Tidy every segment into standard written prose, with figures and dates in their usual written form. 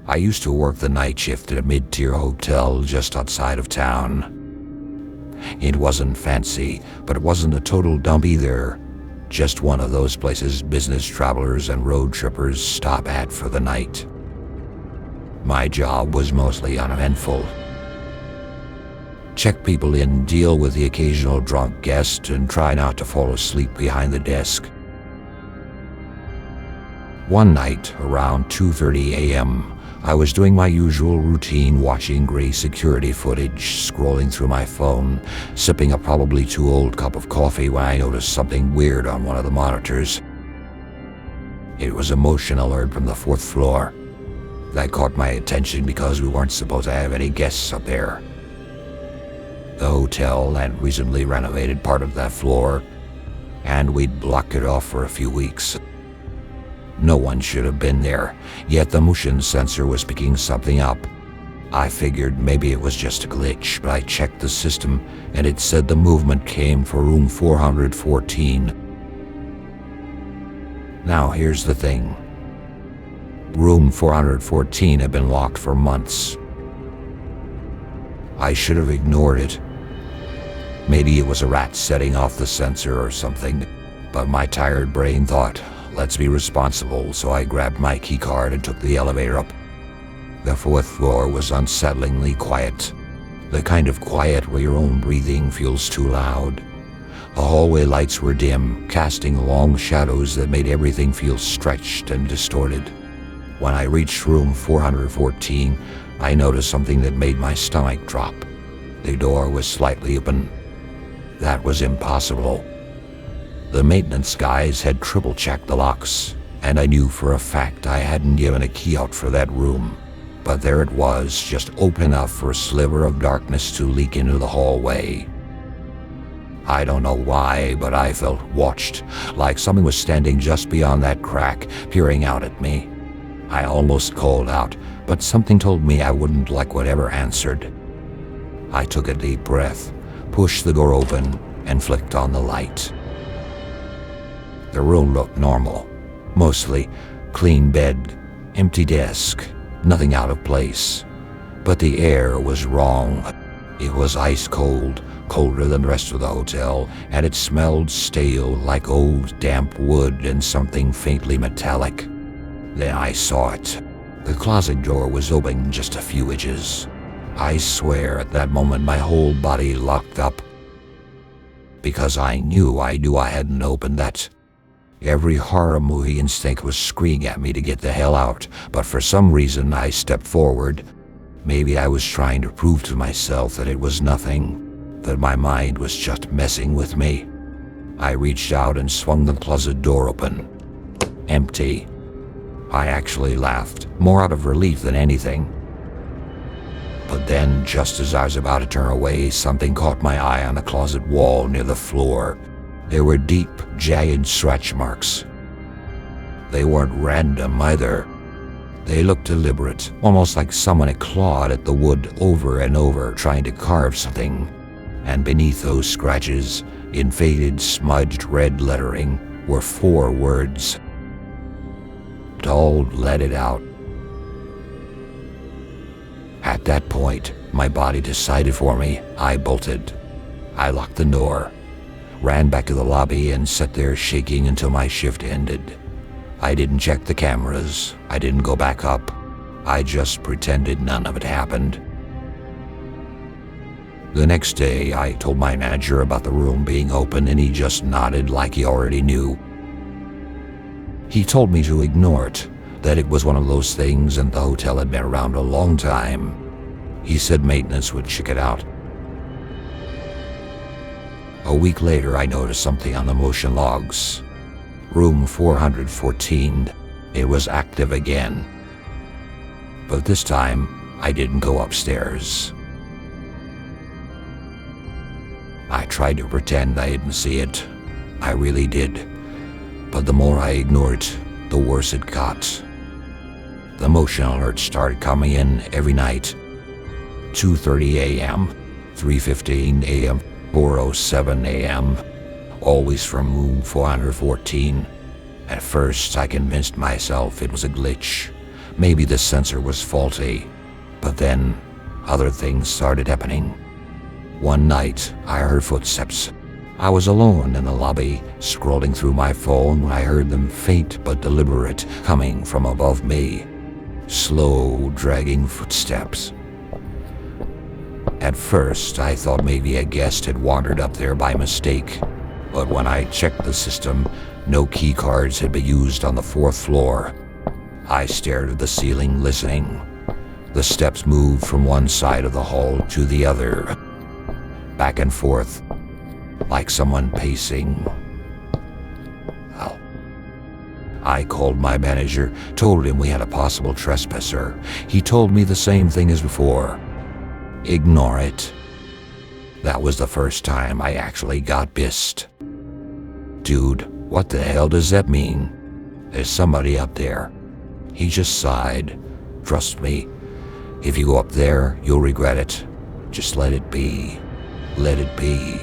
I used to work the night shift at a mid-tier hotel just outside of town. It wasn't fancy, but it wasn't a total dump either. Just one of those places business travelers and road trippers stop at for the night. My job was mostly uneventful. Check people in, deal with the occasional drunk guest, and try not to fall asleep behind the desk. One night, around 2:30 a.m., I was doing my usual routine, watching gray security footage, scrolling through my phone, sipping a probably too old cup of coffee when I noticed something weird on one of the monitors. It was a motion alert from the 4th floor. That caught my attention because we weren't supposed to have any guests up there. The hotel had recently renovated part of that floor, and we'd blocked it off for a few weeks. No one should have been there, yet the motion sensor was picking something up. I figured maybe it was just a glitch, but I checked the system, and it said the movement came for room 414. Now here's the thing. Room 414 had been locked for months. I should have ignored it. Maybe it was a rat setting off the sensor or something, but my tired brain thought, let's be responsible, so I grabbed my keycard and took the elevator up. The 4th floor was unsettlingly quiet, the kind of quiet where your own breathing feels too loud. The hallway lights were dim, casting long shadows that made everything feel stretched and distorted. When I reached room 414, I noticed something that made my stomach drop. The door was slightly open. That was impossible. The maintenance guys had triple-checked the locks, and I knew for a fact I hadn't given a key out for that room. But there it was, just open enough for a sliver of darkness to leak into the hallway. I don't know why, but I felt watched, like something was standing just beyond that crack, peering out at me. I almost called out, but something told me I wouldn't like whatever answered. I took a deep breath, pushed the door open, and flicked on the light. The room looked normal. Mostly clean bed, empty desk, nothing out of place. But the air was wrong. It was ice cold, colder than the rest of the hotel, and it smelled stale like old damp wood and something faintly metallic. Then I saw it. The closet door was open just a few inches. I swear at that moment my whole body locked up. Because I knew I hadn't opened that. Every horror movie instinct was screaming at me to get the hell out, but for some reason I stepped forward. Maybe I was trying to prove to myself that it was nothing, that my mind was just messing with me. I reached out and swung the closet door open. Empty. I actually laughed, more out of relief than anything. But then, just as I was about to turn away, something caught my eye on the closet wall near the floor. There were deep, jagged scratch marks. They weren't random either. They looked deliberate, almost like someone had clawed at the wood over and over, trying to carve something. And beneath those scratches, in faded, smudged red lettering, were 4 words. Don't let it out. At that point, my body decided for me. I bolted. I locked the door, ran back to the lobby, and sat there shaking until my shift ended. I didn't check the cameras. I didn't go back up. I just pretended none of it happened. The next day, I told my manager about the room being open, and he just nodded like he already knew. He told me to ignore it, that it was one of those things and the hotel had been around a long time. He said maintenance would check it out. A week later, I noticed something on the motion logs. Room 414. It was active again. But this time, I didn't go upstairs. I tried to pretend I didn't see it. I really did. But the more I ignored it, the worse it got. The motion alerts started coming in every night. 2:30 a.m., 3:15 a.m., 4:07 a.m., always from room 414. At first, I convinced myself it was a glitch, Maybe the sensor was faulty, but then other things started happening. One night, I heard footsteps. I was alone in the lobby, scrolling through my phone when I heard them, faint but deliberate, coming from above me. Slow, dragging footsteps. At first, I thought maybe a guest had wandered up there by mistake, but when I checked the system, no key cards had been used on the 4th floor. I stared at the ceiling, listening. The steps moved from one side of the hall to the other, back and forth, like someone pacing. Well, I called my manager, told him we had a possible trespasser. He told me the same thing as before. Ignore it. That was the first time I actually got pissed. Dude, what the hell does that mean? There's somebody up there. He just sighed. Trust me, if you go up there, you'll regret it. Just let it be. Let it be.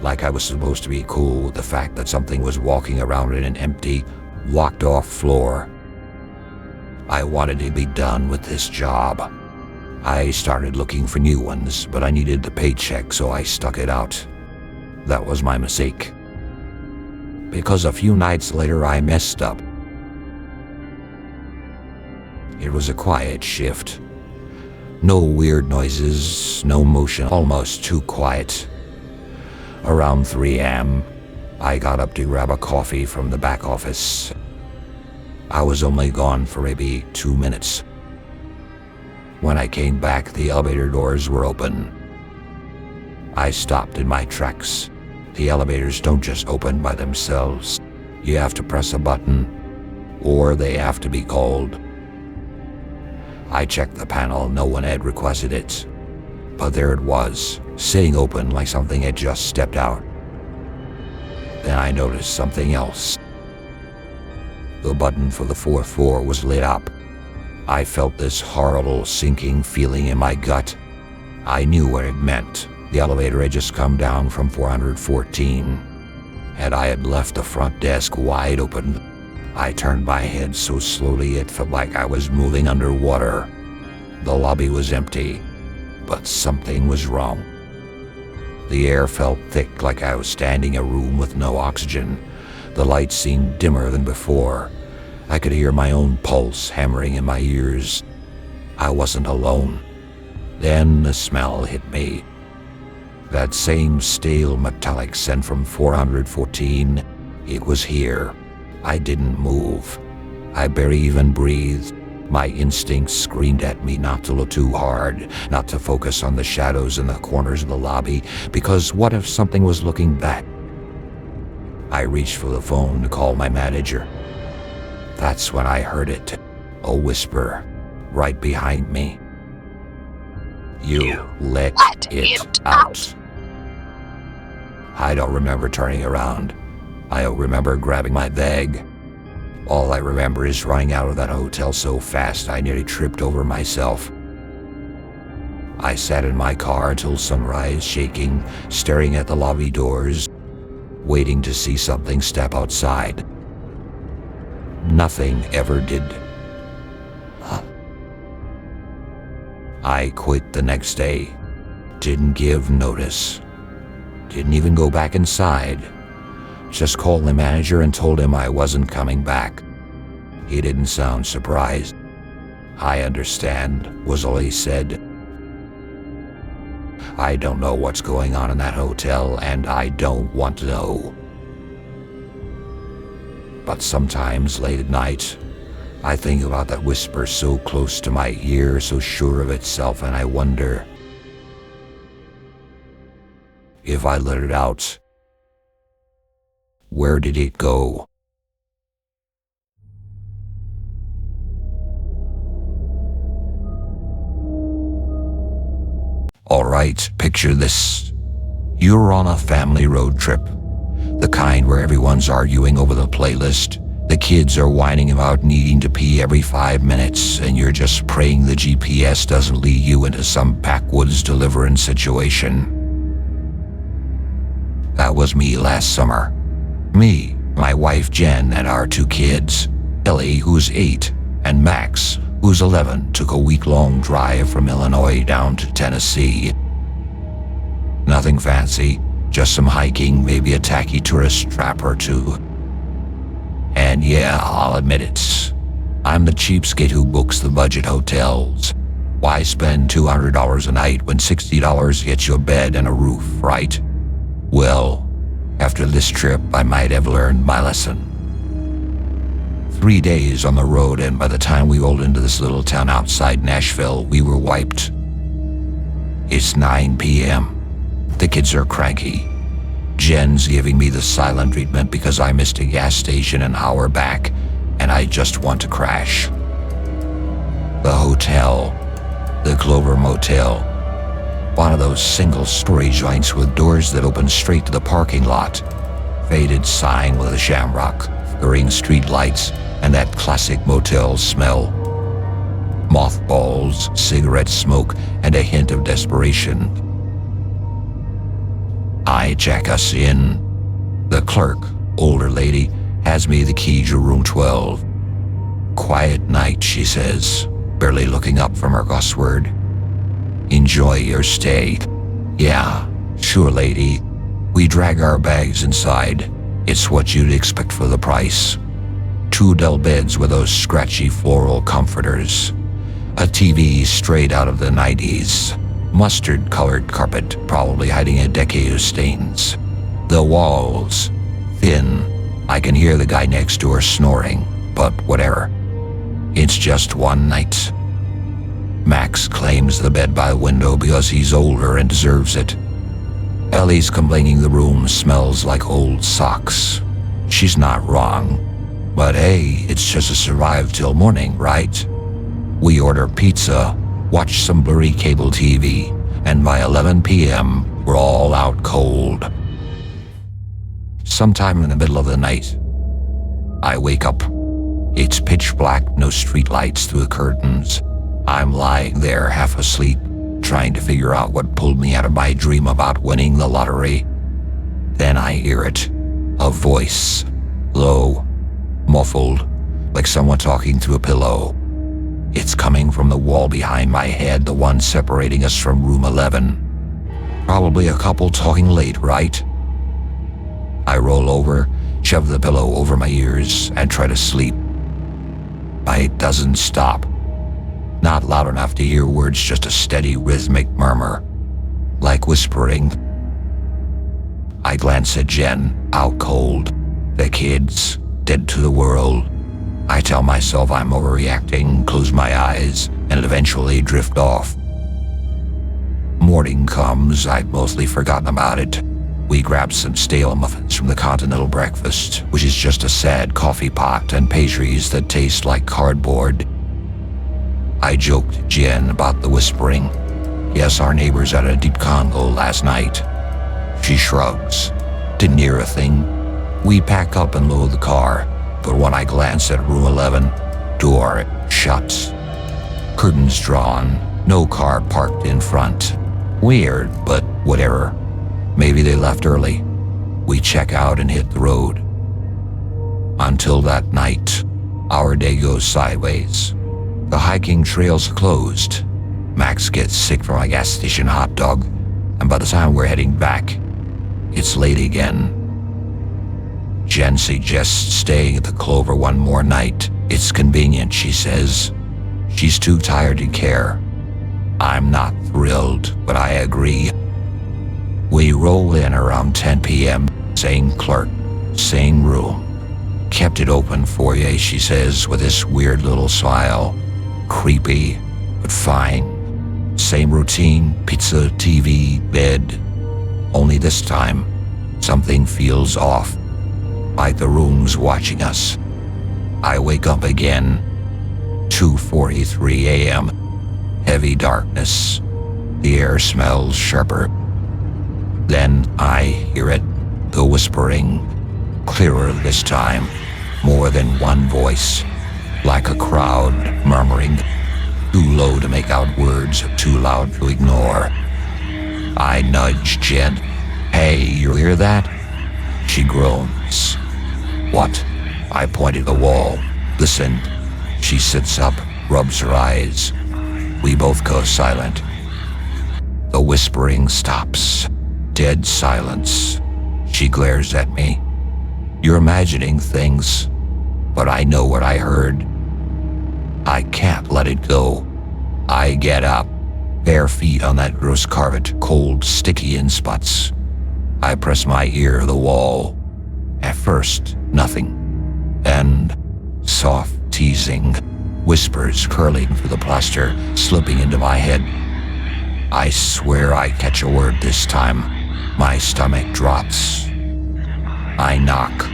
Like I was supposed to be cool with the fact that something was walking around in an empty, locked-off floor. I wanted to be done with this job. I started looking for new ones, but I needed the paycheck, so I stuck it out. That was my mistake. Because a few nights later, I messed up. It was a quiet shift. No weird noises, no motion, almost too quiet. Around 3 a.m., I got up to grab a coffee from the back office. I was only gone for maybe 2 minutes. When I came back, the elevator doors were open. I stopped in my tracks. The elevators don't just open by themselves. You have to press a button, or they have to be called. I checked the panel, no one had requested it. But there it was, sitting open like something had just stepped out. Then I noticed something else. The button for the 4th floor was lit up. I felt this horrible sinking feeling in my gut. I knew what it meant. The elevator had just come down from 414, and I had left the front desk wide open. I turned my head so slowly it felt like I was moving underwater. The lobby was empty, but something was wrong. The air felt thick, like I was standing in a room with no oxygen. The light seemed dimmer than before. I could hear my own pulse hammering in my ears. I wasn't alone. Then the smell hit me. That same stale metallic scent from 414, it was here. I didn't move. I barely even breathed. My instincts screamed at me not to look too hard, not to focus on the shadows in the corners of the lobby, because what if something was looking back? I reached for the phone to call my manager. That's when I heard it, a whisper, right behind me. You let it out. I don't remember turning around. I don't remember grabbing my bag. All I remember is running out of that hotel so fast I nearly tripped over myself. I sat in my car until sunrise, shaking, staring at the lobby doors, waiting to see something step outside. Nothing ever did. I quit the next day. Didn't give notice. Didn't even go back inside. Just called the manager and told him I wasn't coming back. He didn't sound surprised. I understand, was all he said. I don't know what's going on in that hotel, and I don't want to know. But sometimes, late at night, I think about that whisper so close to my ear, so sure of itself, and I wonder if I let it out, where did it go? All right, picture this. You're on a family road trip. The kind where everyone's arguing over the playlist. The kids are whining about needing to pee every 5 minutes, and you're just praying the GPS doesn't lead you into some backwoods deliverance situation. That was me last summer. Me, my wife Jen, and our 2 kids, Ellie, who's 8, and Max, who's 11, took a week-long drive from Illinois down to Tennessee. Nothing fancy, just some hiking, maybe a tacky tourist trap or two. And yeah, I'll admit it. I'm the cheapskate who books the budget hotels. Why spend $200 a night when $60 gets you a bed and a roof, right? Well, after this trip, I might have learned my lesson. 3 days on the road, and by the time we rolled into this little town outside Nashville, we were wiped. It's 9 p.m. The kids are cranky. Jen's giving me the silent treatment because I missed a gas station an hour back, and I just want to crash. The hotel, the Clover Motel, one of those single-story joints with doors that open straight to the parking lot, faded sign with a shamrock, flickering street lights, and that classic motel smell. Mothballs, cigarette smoke, and a hint of desperation. I check us in. The clerk, older lady, has me the key to room 12. Quiet night, she says, barely looking up from her crossword. Enjoy your stay. Yeah, sure, lady. We drag our bags inside. It's what you'd expect for the price. 2 dull beds with those scratchy floral comforters. A TV straight out of the 90s. Mustard-colored carpet, probably hiding a decade of stains. The walls, thin. I can hear the guy next door snoring, but whatever. It's just one night. Max claims the bed by the window because he's older and deserves it. Ellie's complaining the room smells like old socks. She's not wrong. But hey, it's just a survive till morning, right? We order pizza, watch some blurry cable TV, and by 11 p.m., we're all out cold. Sometime in the middle of the night, I wake up. It's pitch black, no street lights through the curtains. I'm lying there half asleep, trying to figure out what pulled me out of my dream about winning the lottery. Then I hear it. A voice. Low, muffled, like someone talking through a pillow. It's coming from the wall behind my head, the one separating us from room 11. Probably a couple talking late, right? I roll over, shove the pillow over my ears, and try to sleep. But it doesn't stop. Not loud enough to hear words, just a steady rhythmic murmur, like whispering. I glance at Jen, out cold. The kids, dead to the world. I tell myself I'm overreacting, close my eyes, and eventually drift off. Morning comes, I'd mostly forgotten about it. We grab some stale muffins from the continental breakfast, which is just a sad coffee pot and pastries that taste like cardboard. I joked Jen about the whispering. Yes, our neighbors had a deep convo last night. She shrugs. Didn't hear a thing. We pack up and load the car, but when I glance at room 11, door shut. Curtains drawn, no car parked in front. Weird, but whatever. Maybe they left early. We check out and hit the road. Until that night, our day goes sideways. The hiking trails are closed. Max gets sick from a gas station hot dog, and by the time we're heading back, it's late again. Jen suggests staying at the Clover one more night. It's convenient, she says. She's too tired to care. I'm not thrilled, but I agree. We roll in around 10 p.m., same clerk, same room. Kept it open for you, she says with this weird little smile. Creepy, but fine. Same routine, pizza, TV, bed. Only this time, something feels off, like the room's watching us. I wake up again. 2:43 a.m. Heavy darkness. The air smells sharper. Then I hear it, the whispering. Clearer this time. More than one voice. Like a crowd murmuring. Too low to make out words, too loud to ignore. I nudge Jen. Hey, you hear that? She groans. What? I point at the wall. Listen. She sits up, rubs her eyes. We both go silent. The whispering stops. Dead silence. She glares at me. You're imagining things, but I know what I heard. I can't let it go. I get up, bare feet on that gross carpet, cold, sticky in spots. I press my ear to the wall. At first, nothing. Then, soft teasing, whispers curling through the plaster, slipping into my head. I swear I catch a word this time. My stomach drops. I knock.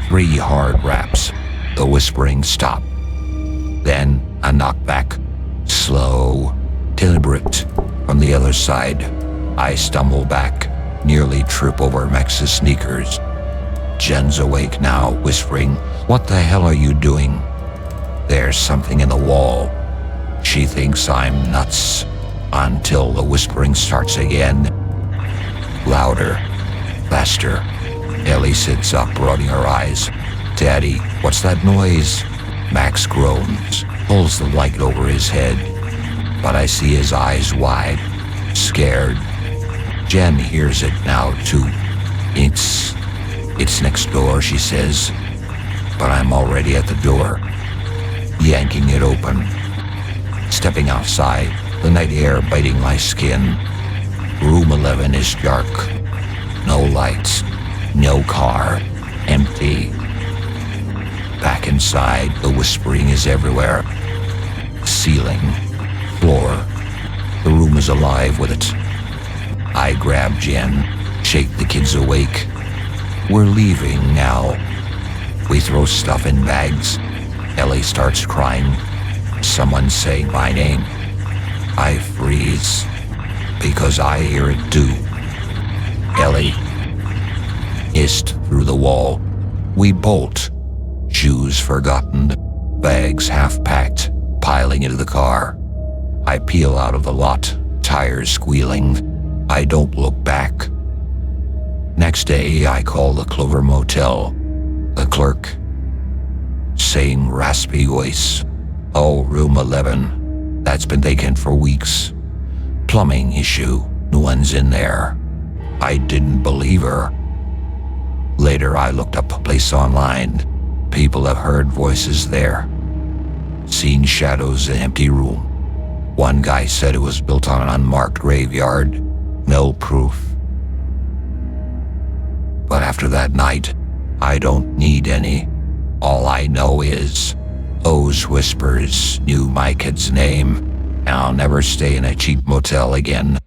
3 hard raps. The whispering stop. Then a knockback. Slow, deliberate. From the other side, I stumble back, nearly trip over Max's sneakers. Jen's awake now, whispering, "What the hell are you doing?" There's something in the wall. She thinks I'm nuts, until the whispering starts again. Louder, faster. Ellie sits up, rubbing her eyes. "Daddy, what's that noise?" Max groans, pulls the light over his head, but I see his eyes wide, scared. Jen hears it now, too. It's next door, she says, but I'm already at the door, yanking it open. Stepping outside, the night air biting my skin. Room 11 is dark. No lights, no car, empty. Back inside, the whispering is everywhere. Ceiling, floor, the room is alive with it. I grab Jen, shake the kids awake. We're leaving now. We throw stuff in bags. Ellie starts crying. Someone saying my name. I freeze, because I hear it too. Ellie hissed through the wall. We bolt. Shoes forgotten, bags half-packed, piling into the car. I peel out of the lot, tires squealing. I don't look back. Next day, I call the Clover Motel. The clerk, same raspy voice. "Oh, room 11. That's been vacant for weeks. Plumbing issue. No one's in there." I didn't believe her. Later, I looked up the place online. People have heard voices there. Seen shadows in an empty room. One guy said it was built on an unmarked graveyard. No proof. But after that night, I don't need any. All I know is those whispers knew my kid's name, and I'll never stay in a cheap motel again.